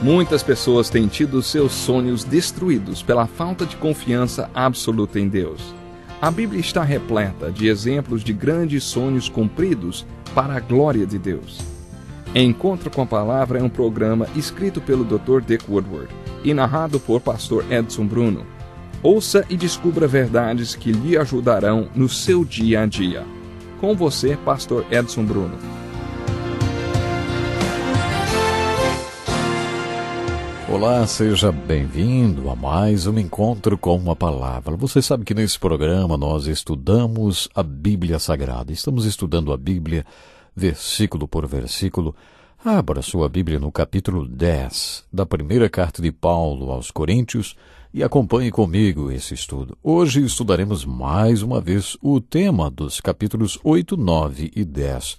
Muitas pessoas têm tido seus sonhos destruídos pela falta de confiança absoluta em Deus. A Bíblia está repleta de exemplos de grandes sonhos cumpridos para a glória de Deus. Encontro com a Palavra é um programa escrito pelo Dr. Dick Woodward e narrado por Pastor Edson Bruno. Ouça e descubra verdades que lhe ajudarão no seu dia a dia. Com você, Pastor Edson Bruno. Olá, seja bem-vindo a mais um Encontro com a Palavra. Você sabe que nesse programa nós estudamos a Bíblia Sagrada. Estamos estudando a Bíblia versículo por versículo. Abra sua Bíblia no capítulo 10 da primeira carta de Paulo aos Coríntios e acompanhe comigo esse estudo. Hoje estudaremos mais uma vez o tema dos capítulos 8, 9 e 10.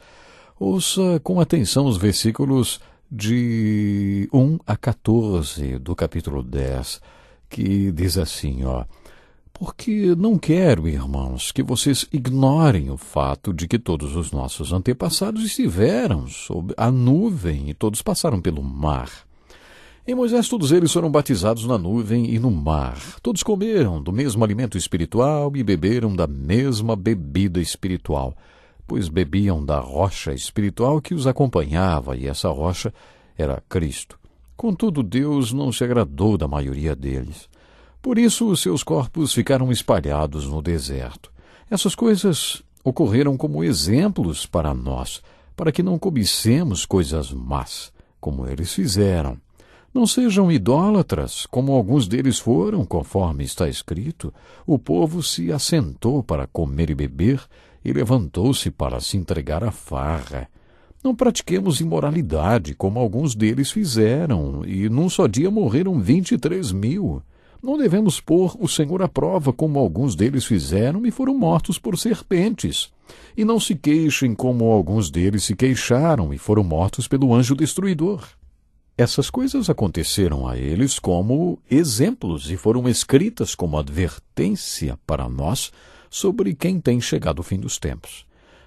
Ouça com atenção os versículos de 1 a 14 do capítulo 10, que diz assim, porque não quero, irmãos, que vocês ignorem o fato de que todos os nossos antepassados estiveram sob a nuvem e todos passaram pelo mar. Em Moisés todos eles foram batizados na nuvem e no mar. Todos comeram do mesmo alimento espiritual e beberam da mesma bebida espiritual, pois bebiam da rocha espiritual que os acompanhava, e essa rocha era Cristo. Contudo, Deus não se agradou da maioria deles. Por isso, os seus corpos ficaram espalhados no deserto. Essas coisas ocorreram como exemplos para nós, para que não cobicemos coisas más, como eles fizeram. Não sejam idólatras, como alguns deles foram, conforme está escrito. O povo se assentou para comer e beber, e levantou-se para se entregar à farra. Não pratiquemos imoralidade, como alguns deles fizeram, e num só dia morreram 23.000. Não devemos pôr o Senhor à prova, como alguns deles fizeram e foram mortos por serpentes. E não se queixem, como alguns deles se queixaram e foram mortos pelo anjo destruidor. Essas coisas aconteceram a eles como exemplos e foram escritas como advertência para nós sobre quem tem chegado o fim dos tempos.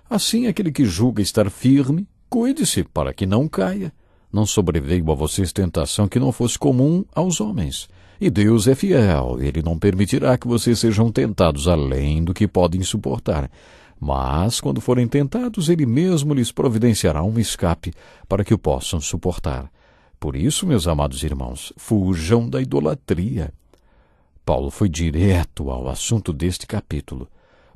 Assim, aquele que julga estar firme, cuide-se para que não caia. Não sobreveio a vocês tentação que não fosse comum aos homens. E Deus é fiel, Ele não permitirá que vocês sejam tentados além do que podem suportar. Mas, quando forem tentados, Ele mesmo lhes providenciará um escape para que o possam suportar. Por isso, meus amados irmãos, fujam da idolatria. Paulo foi direto ao assunto deste capítulo.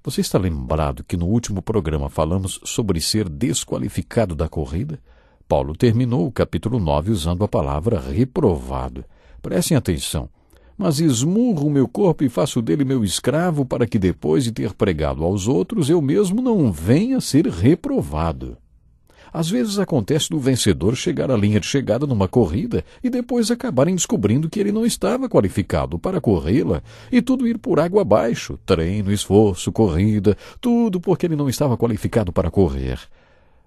Você está lembrado que no último programa falamos sobre ser desqualificado da corrida? Paulo terminou o capítulo 9 usando a palavra reprovado. Prestem atenção. Mas esmurro o meu corpo e faço dele meu escravo para que depois de ter pregado aos outros, eu mesmo não venha a ser reprovado. Às vezes acontece do vencedor chegar à linha de chegada numa corrida e depois acabarem descobrindo que ele não estava qualificado para corrê-la e tudo ir por água abaixo, treino, esforço, corrida, tudo porque ele não estava qualificado para correr.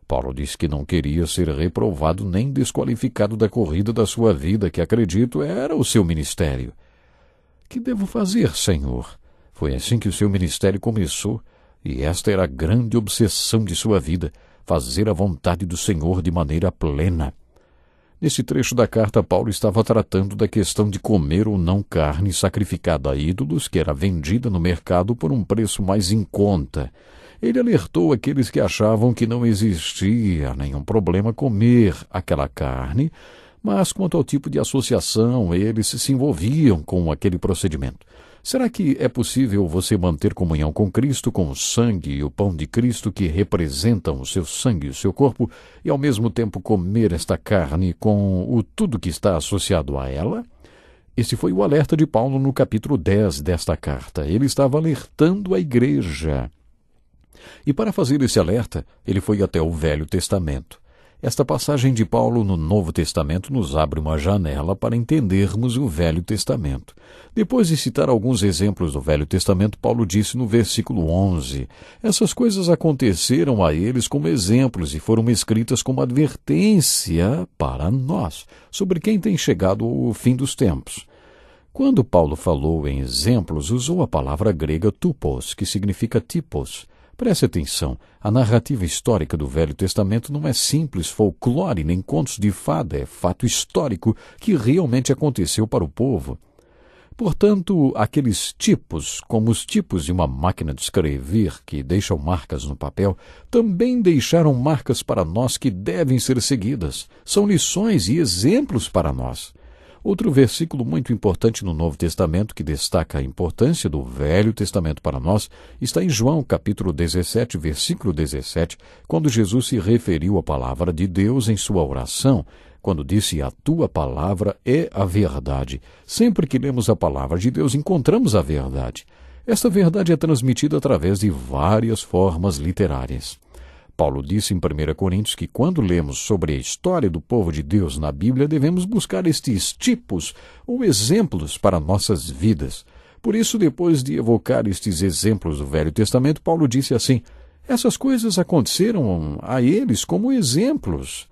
Paulo disse que não queria ser reprovado nem desqualificado da corrida da sua vida, que acredito era o seu ministério. Que devo fazer, Senhor? Foi assim que o seu ministério começou e esta era a grande obsessão de sua vida, fazer a vontade do Senhor de maneira plena. Nesse trecho da carta, Paulo estava tratando da questão de comer ou não carne sacrificada a ídolos, que era vendida no mercado por um preço mais em conta. Ele alertou aqueles que achavam que não existia nenhum problema comer aquela carne, mas quanto ao tipo de associação, eles se envolviam com aquele procedimento. Será que é possível você manter comunhão com Cristo, com o sangue e o pão de Cristo que representam o seu sangue e o seu corpo, e ao mesmo tempo comer esta carne com o tudo que está associado a ela? Esse foi o alerta de Paulo no capítulo 10 desta carta. Ele estava alertando a igreja. E para fazer esse alerta, ele foi até o Velho Testamento. Esta passagem de Paulo no Novo Testamento nos abre uma janela para entendermos o Velho Testamento. Depois de citar alguns exemplos do Velho Testamento, Paulo disse no versículo 11, essas coisas aconteceram a eles como exemplos e foram escritas como advertência para nós, sobre quem tem chegado o fim dos tempos. Quando Paulo falou em exemplos, usou a palavra grega tupos, que significa tipos, Preste atenção, a narrativa histórica do Velho Testamento não é simples folclore nem contos de fada, é fato histórico que realmente aconteceu para o povo. Portanto, aqueles tipos, como os tipos de uma máquina de escrever que deixam marcas no papel, também deixaram marcas para nós que devem ser seguidas. São lições e exemplos para nós. Outro versículo muito importante no Novo Testamento que destaca a importância do Velho Testamento para nós está em João capítulo 17, versículo 17, quando Jesus se referiu à palavra de Deus em sua oração, quando disse: a tua palavra é a verdade. Sempre que lemos a palavra de Deus, encontramos a verdade. Esta verdade é transmitida através de várias formas literárias. Paulo disse em 1 Coríntios que quando lemos sobre a história do povo de Deus na Bíblia, devemos buscar estes tipos ou exemplos para nossas vidas. Por isso, depois de evocar estes exemplos do Velho Testamento, Paulo disse assim: essas coisas aconteceram a eles como exemplos,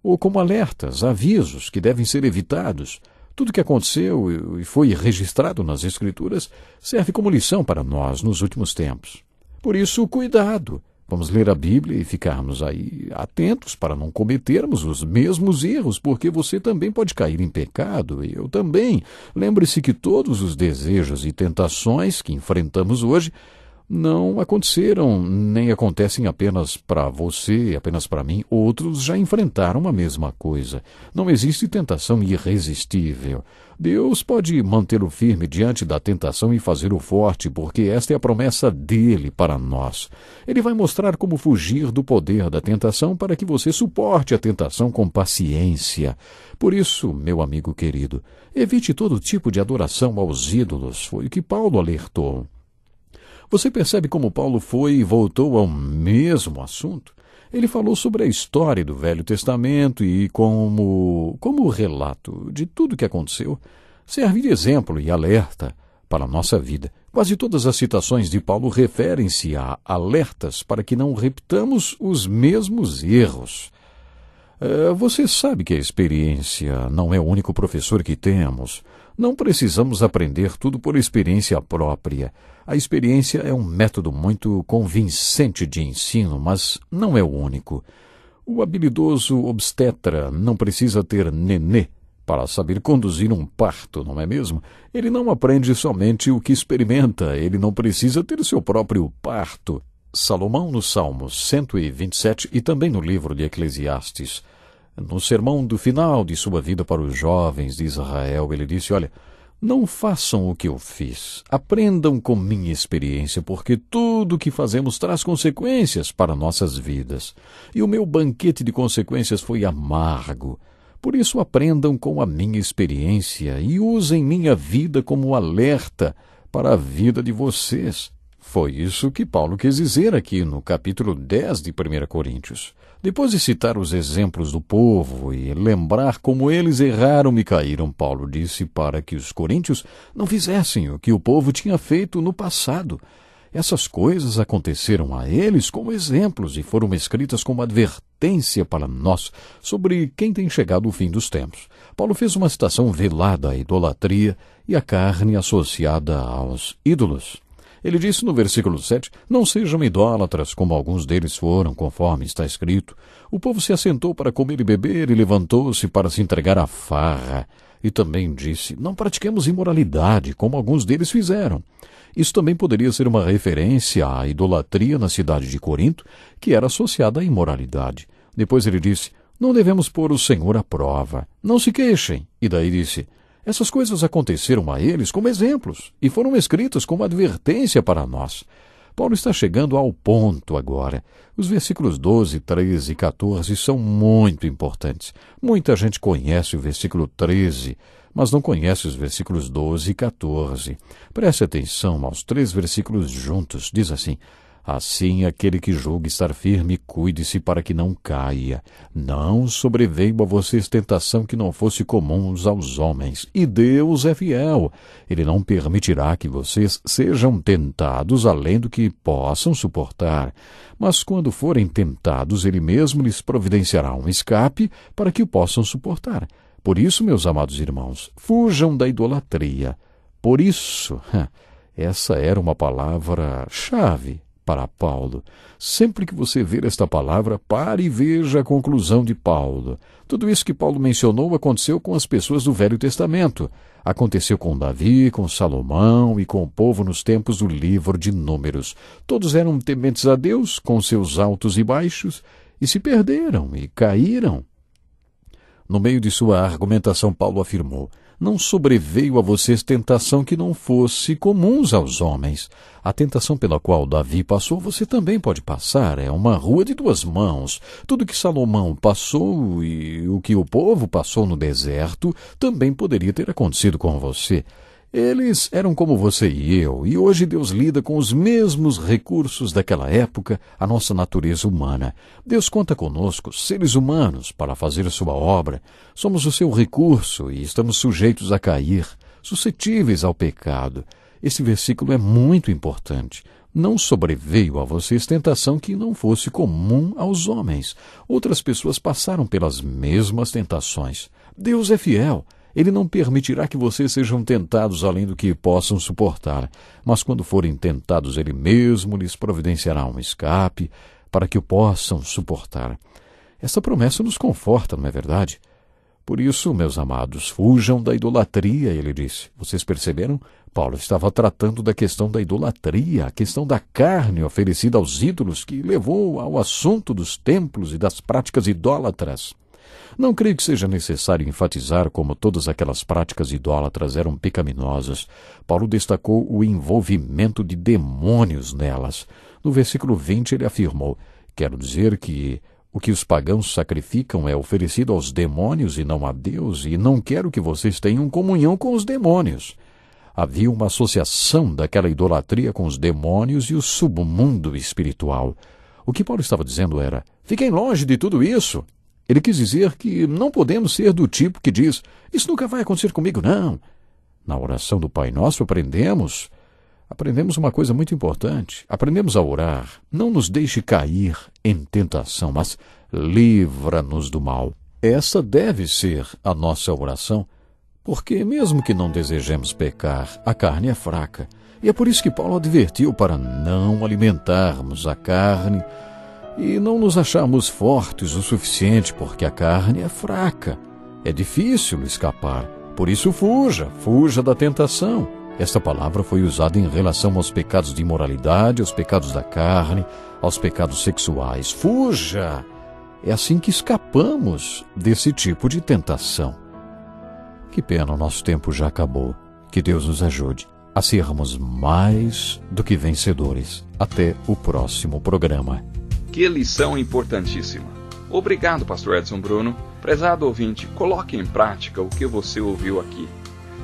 ou como alertas, avisos que devem ser evitados. Tudo que aconteceu e foi registrado nas Escrituras serve como lição para nós nos últimos tempos. Por isso, cuidado! Vamos ler a Bíblia e ficarmos aí atentos para não cometermos os mesmos erros, porque você também pode cair em pecado, e eu também. Lembre-se que todos os desejos e tentações que enfrentamos hoje não aconteceram, nem acontecem apenas para você, apenas para mim. Outros já enfrentaram a mesma coisa. Não existe tentação irresistível. Deus pode mantê-lo firme diante da tentação e fazê-lo forte, porque esta é a promessa dele para nós. Ele vai mostrar como fugir do poder da tentação para que você suporte a tentação com paciência. Por isso, meu amigo querido, evite todo tipo de adoração aos ídolos. Foi o que Paulo alertou. Você percebe como Paulo foi e voltou ao mesmo assunto? Ele falou sobre a história do Velho Testamento e como o relato de tudo o que aconteceu serve de exemplo e alerta para a nossa vida. Quase todas as citações de Paulo referem-se a alertas para que não repitamos os mesmos erros. Você sabe que a experiência não é o único professor que temos. Não precisamos aprender tudo por experiência própria. A experiência é um método muito convincente de ensino, mas não é o único. O habilidoso obstetra não precisa ter nenê para saber conduzir um parto, não é mesmo? Ele não aprende somente o que experimenta, ele não precisa ter seu próprio parto. Salomão, no Salmo 127 e também no livro de Eclesiastes, no sermão do final de sua vida para os jovens de Israel, ele disse: olha, não façam o que eu fiz, aprendam com minha experiência, porque tudo o que fazemos traz consequências para nossas vidas. E o meu banquete de consequências foi amargo. Por isso aprendam com a minha experiência e usem minha vida como alerta para a vida de vocês. Foi isso que Paulo quis dizer aqui no capítulo 10 de 1 Coríntios. Depois de citar os exemplos do povo e lembrar como eles erraram e caíram, Paulo disse para que os coríntios não fizessem o que o povo tinha feito no passado. Essas coisas aconteceram a eles como exemplos e foram escritas como advertência para nós sobre quem tem chegado o fim dos tempos. Paulo fez uma citação velada à idolatria e à carne associada aos ídolos. Ele disse no versículo 7, não sejam idólatras como alguns deles foram, conforme está escrito. O povo se assentou para comer e beber e levantou-se para se entregar à farra. E também disse, não pratiquemos imoralidade, como alguns deles fizeram. Isso também poderia ser uma referência à idolatria na cidade de Corinto, que era associada à imoralidade. Depois ele disse, não devemos pôr o Senhor à prova. Não se queixem. E daí disse, essas coisas aconteceram a eles como exemplos e foram escritas como advertência para nós. Paulo está chegando ao ponto agora. Os versículos 12, 13 e 14 são muito importantes. Muita gente conhece o versículo 13, mas não conhece os versículos 12 e 14. Preste atenção aos 3 versículos juntos. Diz assim, assim aquele que julga estar firme, cuide-se para que não caia. Não sobreveio a vocês tentação que não fosse comum aos homens. E Deus é fiel. Ele não permitirá que vocês sejam tentados além do que possam suportar. Mas quando forem tentados, Ele mesmo lhes providenciará um escape para que o possam suportar. Por isso, meus amados irmãos, fujam da idolatria. Por isso, essa era uma palavra-chave para Paulo. Sempre que você ver esta palavra, pare e veja a conclusão de Paulo. Tudo isso que Paulo mencionou aconteceu com as pessoas do Velho Testamento. Aconteceu com Davi, com Salomão e com o povo nos tempos do livro de Números. Todos eram tementes a Deus, com seus altos e baixos, e se perderam e caíram. No meio de sua argumentação, Paulo afirmou: não sobreveio a vocês tentação que não fosse comuns aos homens. A tentação pela qual Davi passou, você também pode passar. É uma rua de duas mãos. Tudo que Salomão passou e o que o povo passou no deserto também poderia ter acontecido com você. Eles eram como você e eu, e hoje Deus lida com os mesmos recursos daquela época, a nossa natureza humana. Deus conta conosco, seres humanos, para fazer sua obra. Somos o seu recurso e estamos sujeitos a cair, suscetíveis ao pecado. Esse versículo é muito importante. Não sobreveio a vocês tentação que não fosse comum aos homens. Outras pessoas passaram pelas mesmas tentações. Deus é fiel. Ele não permitirá que vocês sejam tentados além do que possam suportar, mas quando forem tentados, Ele mesmo lhes providenciará um escape para que o possam suportar. Essa promessa nos conforta, não é verdade? Por isso, meus amados, fujam da idolatria, ele disse. Vocês perceberam? Paulo estava tratando da questão da idolatria, a questão da carne oferecida aos ídolos, que levou ao assunto dos templos e das práticas idólatras. Não creio que seja necessário enfatizar como todas aquelas práticas idólatras eram pecaminosas. Paulo destacou o envolvimento de demônios nelas. No versículo 20 ele afirmou: quero dizer que o que os pagãos sacrificam é oferecido aos demônios e não a Deus, e não quero que vocês tenham comunhão com os demônios. Havia uma associação daquela idolatria com os demônios e o submundo espiritual. O que Paulo estava dizendo era: fiquem longe de tudo isso. Ele quis dizer que não podemos ser do tipo que diz: isso nunca vai acontecer comigo, não. Na oração do Pai Nosso aprendemos uma coisa muito importante. Aprendemos a orar: não nos deixe cair em tentação, mas livra-nos do mal. Essa deve ser a nossa oração, porque mesmo que não desejemos pecar, a carne é fraca. E é por isso que Paulo advertiu para não alimentarmos a carne e não nos acharmos fortes o suficiente, porque a carne é fraca. É difícil escapar. Por isso fuja da tentação. Esta palavra foi usada em relação aos pecados de imoralidade, aos pecados da carne, aos pecados sexuais. Fuja! É assim que escapamos desse tipo de tentação. Que pena, o nosso tempo já acabou. Que Deus nos ajude a sermos mais do que vencedores. Até o próximo programa. Que lição importantíssima. Obrigado, pastor Edson Bruno. Prezado ouvinte, coloque em prática o que você ouviu aqui.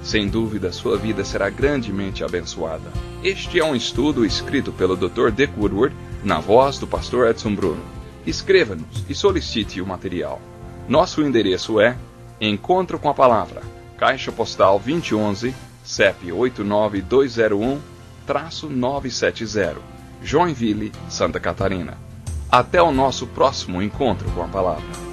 Sem dúvida, sua vida será grandemente abençoada. Este é um estudo escrito pelo Dr. Dick Woodward, na voz do pastor Edson Bruno. Escreva-nos e solicite o material. Nosso endereço é Encontro com a Palavra, Caixa Postal 2011, CEP 89201-970, Joinville, Santa Catarina. Até o nosso próximo encontro com a Palavra.